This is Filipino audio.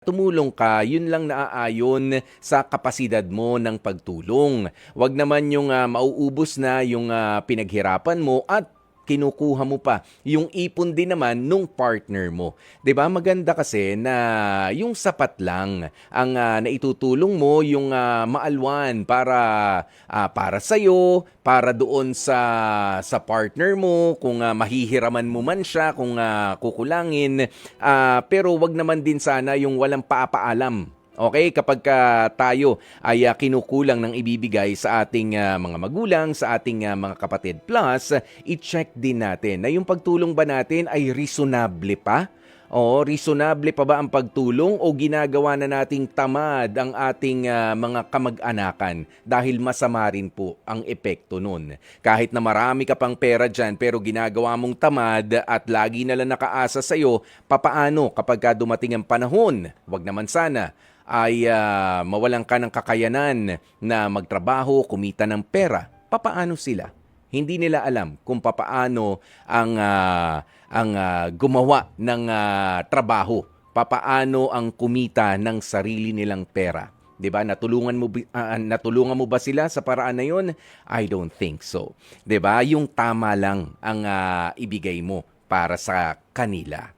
tumulong ka, yun lang naaayon sa kapasidad mo ng pagtulong. Wag naman yung mauubos na yung pinaghirapan mo at kinukuha mo pa yung ipon din naman nung partner mo. 'Di ba? Maganda kasi na yung sapat lang ang naitutulong mo, yung maalwan para sa para doon sa partner mo, kung mahihiraman mo man siya, kung kukulangin, pero wag naman din sana yung walang paapaalam. Okay, kapag tayo ay kinukulang ng ibibigay sa ating mga magulang, sa ating mga kapatid. Plus, i-check din natin na yung pagtulong ba natin ay reasonable pa? O reasonable pa ba ang pagtulong o ginagawa na nating tamad ang ating mga kamag-anakan dahil masama rin po ang epekto nun. Kahit na marami ka pang pera dyan pero ginagawa mong tamad at lagi na lang nakaasa sa'yo, papaano kapag dumating ang panahon? Wag naman sana ay mawalan ka ng kakayanan na magtrabaho, kumita ng pera, papaano sila? Hindi nila alam kung papaano ang gumawa ng trabaho, papaano ang kumita ng sarili nilang pera. 'Di ba? Natulungan mo ba sila sa paraan na 'yon? I don't think so. 'Di ba? Yung tama lang ang ibigay mo para sa kanila.